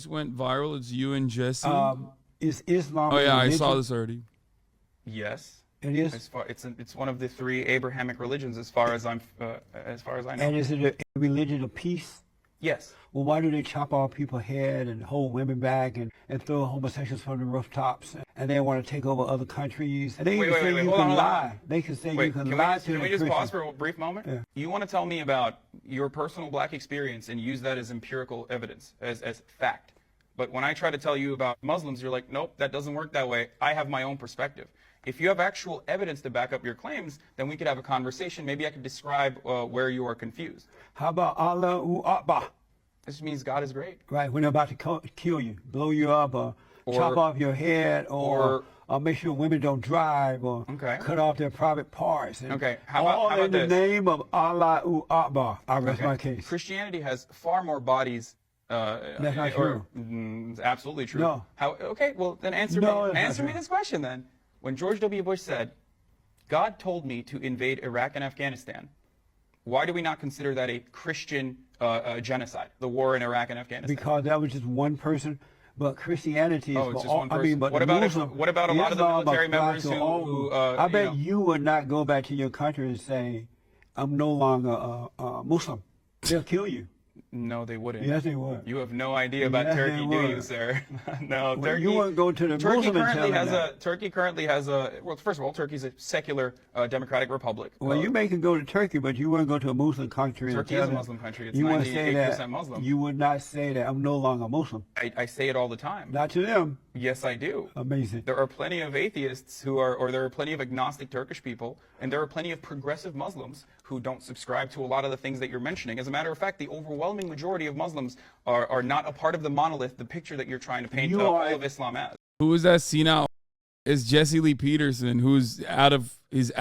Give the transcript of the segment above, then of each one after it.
just went viral. It's you and Jesse. Is Islam? Oh yeah, I religion? saw this already. Yes. It is. It's one of the 3 Abrahamic religions, as far as I know. And is it a religion of peace? Yes. Well, why do they chop off people's head and hold women back and throw homosexuals from the rooftops? And they want to take over other countries. And they can say you can lie. They can say you can lie to the Can we just Christians. pause for a brief moment? Yeah. You want to tell me about your personal black experience and use that as empirical evidence, as fact. But when I try to tell you about Muslims, you're like, nope, that doesn't work that way. I have my own perspective. If you have actual evidence to back up your claims, then we could have a conversation. Maybe I could describe where you are confused. How about Allahu Akbar? This means God is great. Right, when they're about to kill you, blow you up, or chop off your head, or make sure women don't drive, or cut off their private parts. And how about in the name of Allahu Akbar. I rest my case. Christianity has far more bodies. That's not true. Absolutely true. No. Okay, well then answer me this question then. When George W. Bush said, God told me to invade Iraq and Afghanistan, why do we not consider that a Christian genocide, the war in Iraq and Afghanistan? Because that was just one person, but Christianity is it's for just all. one person. I mean, but what about a lot of the military members who I bet you would not go back to your country and say, I'm no longer a Muslim. They'll kill you. No, they wouldn't. Yes, they would. You have no idea about Turkey, do you, sir? No, well, Turkey. You wouldn't go to the Turkey Muslim currently has a. Well, first of all, Turkey's a secular democratic republic. Well, you may can go to Turkey, but you wouldn't go to a Muslim country. Turkey is a Muslim country. It's 98% Muslim. You would not say that I'm no longer Muslim. I say it all the time. Not to them. Yes, I do. Amazing. There are plenty of atheists or there are plenty of agnostic Turkish people, and there are plenty of progressive Muslims who don't subscribe to a lot of the things that you're mentioning. As a matter of fact, the overwhelming majority of Muslims are not a part of the monolith, the picture that you're trying to paint all of Islam as. Who is that senile? It's Jesse Lee Peterson, who's out of his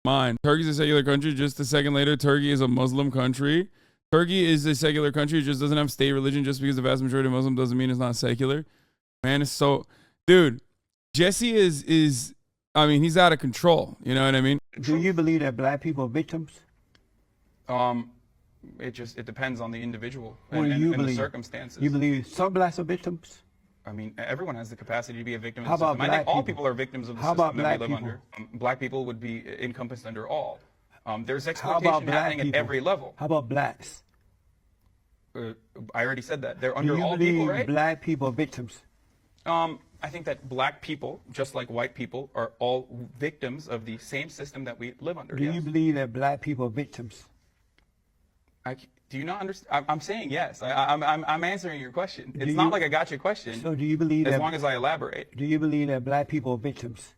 mind. Turkey's a secular country. Just a second later, Turkey is a Muslim country. Turkey is a secular country. It just doesn't have state religion. Just because the vast majority of Muslim doesn't mean it's not secular. Man, it's so, dude. Jesse is. I mean, he's out of control. You know what I mean? Do you believe that black people are victims? It depends on the individual and the circumstances. You believe some blacks are victims? I mean, everyone has the capacity to be a victim of How the system. about I think all people? people are victims of the system that we live under. Black people would be encompassed under all. There's exploitation happening at every level. How about blacks? I already said that. They're under all people, right? Black people are victims? I think that black people, just like white people, are all victims of the same system that we live under. Do you believe that black people are victims? Do you not understand? I'm saying yes. I'm answering your question. It's not like I got your question. So do you believe as long as I elaborate? Do you believe that black people are victims?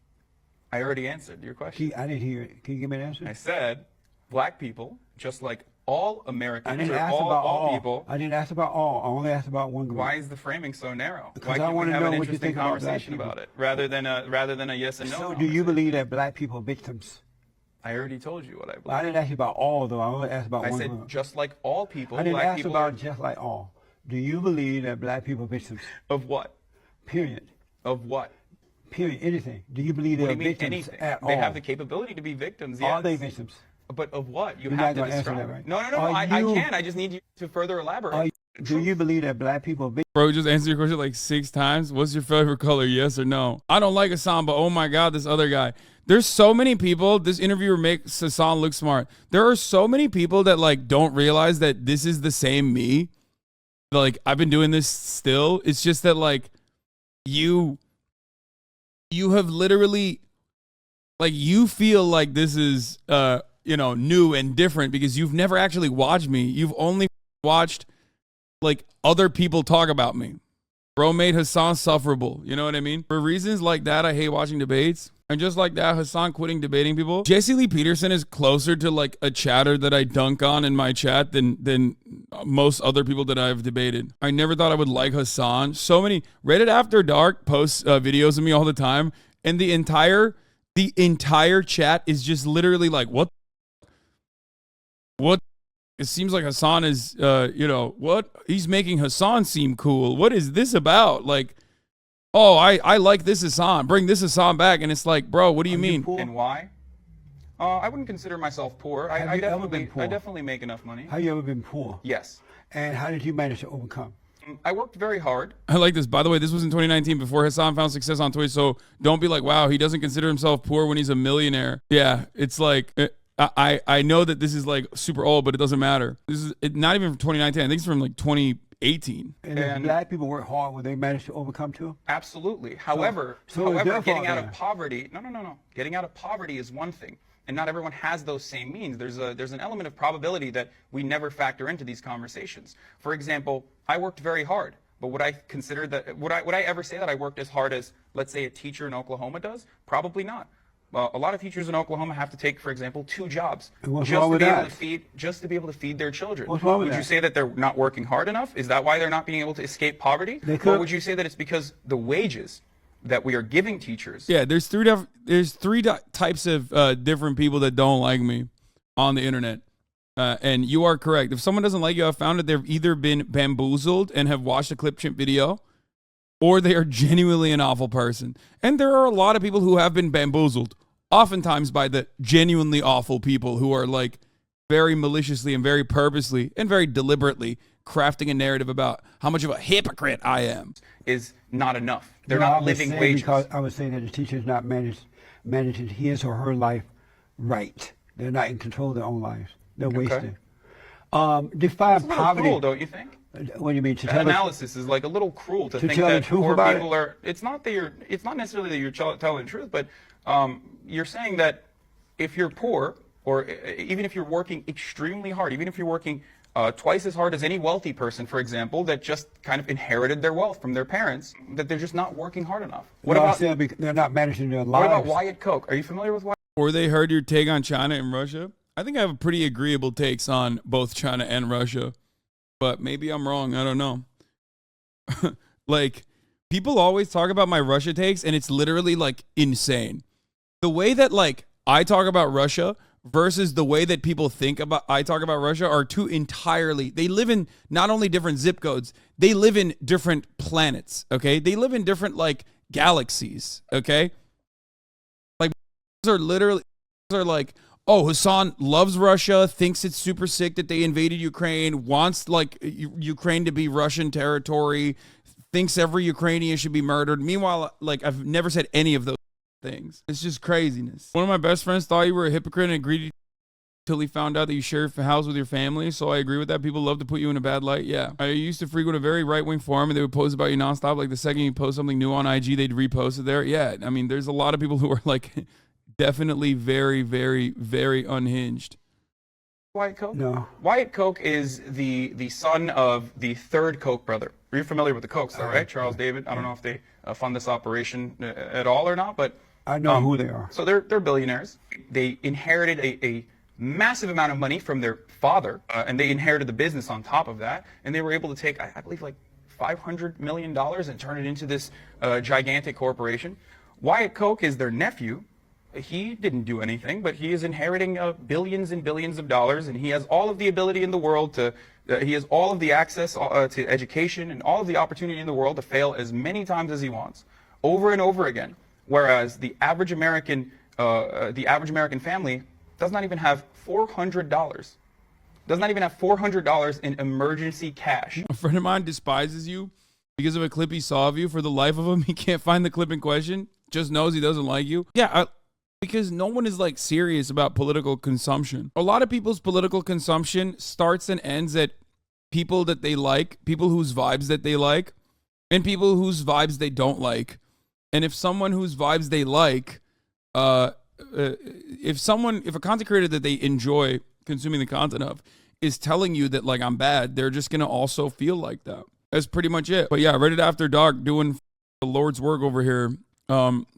I already answered your question. I didn't hear it. Can you give me an answer? I said black people, just like all Americans, I didn't ask about all people. I didn't ask about all. I only asked about one group. Why is the framing so narrow? Because Why I can't want we to have know an what you interesting think about conversation about it rather than a yes and no? So do you believe that black people are victims? I already told you what I believe. I didn't ask you about all, though. I only asked about one group. I said just like all people. I didn't black ask people about just like all. Do you believe that black people are victims? Of what? Period. Of what? Period. Anything. Do you believe they're victims at all? They have the capability to be victims, yes. Are they victims? But of what? You're have to describe. That, right? No. I can. I just need you to further elaborate. Do you believe that black people are victims? Bro, just answer your question like 6 times. What's your favorite color? Yes or no? I don't like Hasan, but oh my God, this other guy. There's so many people. This interviewer makes Hasan look smart. There are so many people that like don't realize that this is the same me. Like I've been doing this still. It's just that like you have literally like you feel like this is new and different because you've never actually watched me. You've only watched like other people talk about me. Bro made Hasan sufferable. You know what I mean? For reasons like that, I hate watching debates. And just like that, Hasan quitting debating people. Jesse Lee Peterson is closer to like a chatter that I dunk on in my chat than most other people that I've debated. I never thought I would like Hasan. So many Reddit After Dark posts videos of me all the time. And the entire chat is just literally like, what? It seems like Hasan is, what? He's making Hasan seem cool. What is this about? Like, oh, I like this Hasan. Bring this Hasan back. And it's like, bro, what do you mean? And why? I wouldn't consider myself poor. I definitely make enough money. Have you ever been poor? Yes. And how did you manage to overcome? I worked very hard. I like this. By the way, this was in 2019 before Hasan found success on Twitch. So don't be like, wow, he doesn't consider himself poor when he's a millionaire. Yeah, it's like, I know that this is like super old, but it doesn't matter. This is not even from 2019. I think it's from like 2018. And black people work hard when they manage to overcome too? Absolutely. However, getting out of poverty, no. Getting out of poverty is one thing. And not everyone has those same means. There's an element of probability that we never factor into these conversations. For example, I worked very hard, but would I ever say that I worked as hard as, let's say, a teacher in Oklahoma does? Probably not. Well, a lot of teachers in Oklahoma have to take, for example, 2 jobs just to be able to feed their children. What's wrong with that? Would you say that they're not working hard enough? Is that why they're not being able to escape poverty? Or would you say that it's because the wages that we are giving teachers? Yeah, there's three types of different people that don't like me on the internet. And you are correct. If someone doesn't like you, I've found that they've either been bamboozled and have watched a clip chimp video, or they are genuinely an awful person. And there are a lot of people who have been bamboozled, oftentimes by the genuinely awful people who are like very maliciously and very purposely and very deliberately crafting a narrative about how much of a hypocrite I am. Is not enough. They're not living wages. Because I would say that the teacher is not managing his or her life right. They're not in control of their own lives. They're wasting. Define poverty. Cruel, don't you think? What do you mean? That analysis is like a little cruel to think that poor people are. It's not necessarily that you're telling the truth, but you're saying that if you're poor, or even if you're working extremely hard, even if you're working twice as hard as any wealthy person, for example, that just kind of inherited their wealth from their parents, that they're just not working hard enough. What about they're not managing their lives? What about Wyatt Koch? Are you familiar with Wyatt? Or they heard your take on China and Russia? I think I have pretty agreeable takes on both China and Russia, but maybe I'm wrong. I don't know. Like, people always talk about my Russia takes, and it's literally like insane. The way that like I talk about Russia versus the way that people think about I talk about Russia are two entirely. They live in not only different zip codes, they live in different planets. Okay, they live in different like galaxies. Okay, like are literally are like, oh, Hasan loves Russia, thinks it's super sick that they invaded Ukraine, wants like Ukraine to be Russian territory, thinks every Ukrainian should be murdered. Meanwhile, like I've never said any of those things. It's just craziness. One of my best friends thought you were a hypocrite and agreed until he found out that you share a house with your family. So I agree with that. People love to put you in a bad light. Yeah. I used to frequent a very right-wing forum and they would post about you nonstop. Like the second you post something new on IG, they'd repost it there. Yeah. I mean, there's a lot of people who are like definitely very, very, very unhinged. Wyatt Koch? No. Wyatt Koch is the son of the third Koch brother. Are you familiar with the Kochs, though, right? Charles David. I don't know if they fund this operation at all or not, but I know who they are. So they're billionaires. They inherited a massive amount of money from their father, and they inherited the business on top of that. And they were able to take, I believe, like $500 million and turn it into this gigantic corporation. Wyatt Koch is their nephew. He didn't do anything, but he is inheriting billions and billions of dollars, and he has all of the ability in the world to, he has all of the access to education and all of the opportunity in the world to fail as many times as he wants, over and over again. Whereas the average American family does not even have $400. Does not even have $400 in emergency cash. A friend of mine despises you because of a clip he saw of you. For the life of him, he can't find the clip in question. Just knows he doesn't like you. Yeah, because no one is like serious about political consumption. A lot of people's political consumption starts and ends at people that they like, people whose vibes that they like, and people whose vibes they don't like. And if someone whose vibes they like, if a content creator that they enjoy consuming the content of is telling you that like I'm bad, they're just gonna also feel like that. That's pretty much it. But yeah, Reddit After Dark doing the Lord's work over here,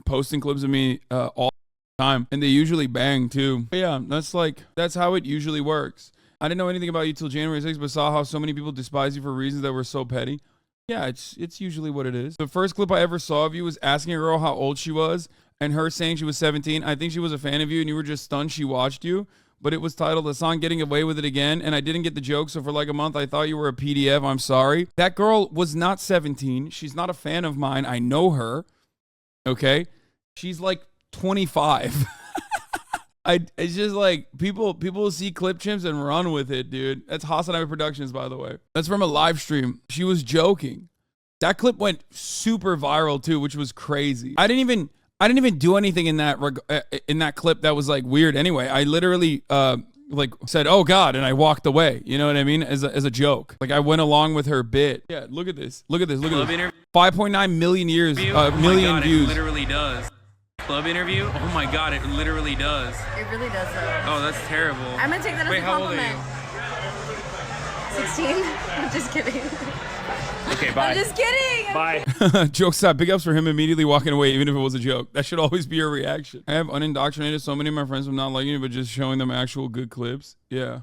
posting clips of me all the time, and they usually bang too. But yeah, that's how it usually works. I didn't know anything about you till January 6th, but saw how so many people despise you for reasons that were so petty. Yeah, it's usually what it is. The first clip I ever saw of you was asking a girl how old she was and her saying she was 17. I think she was a fan of you and you were just stunned she watched you. But it was titled Hasan Getting Away With It Again, and I didn't get the joke, so for like a month I thought you were a PDF. I'm sorry. That girl was not 17. She's not a fan of mine. I know her. Okay? She's like 25. It's just like people will see clip chimps and run with it, dude. That's Hasanabi Productions, by the way. That's from a live stream. She was joking. That clip went super viral too, which was crazy. I didn't even do anything in that clip that was like weird anyway. I literally like said, "Oh God," and I walked away. You know what I mean? As a joke. Like I went along with her bit. Yeah, look at this. Look at this. Look at this. 5.9 million views. Million views. It literally does. Club interview? Oh my God, it literally does. It really does though. Oh, that's terrible. I'm gonna take that as a compliment. How old are you? 16? I'm just kidding. Okay, bye. I'm just kidding. Bye. Jokes up. Big ups for him immediately walking away, even if it was a joke. That should always be your reaction. I have unindoctrinated so many of my friends from not liking it, but just showing them actual good clips. Yeah.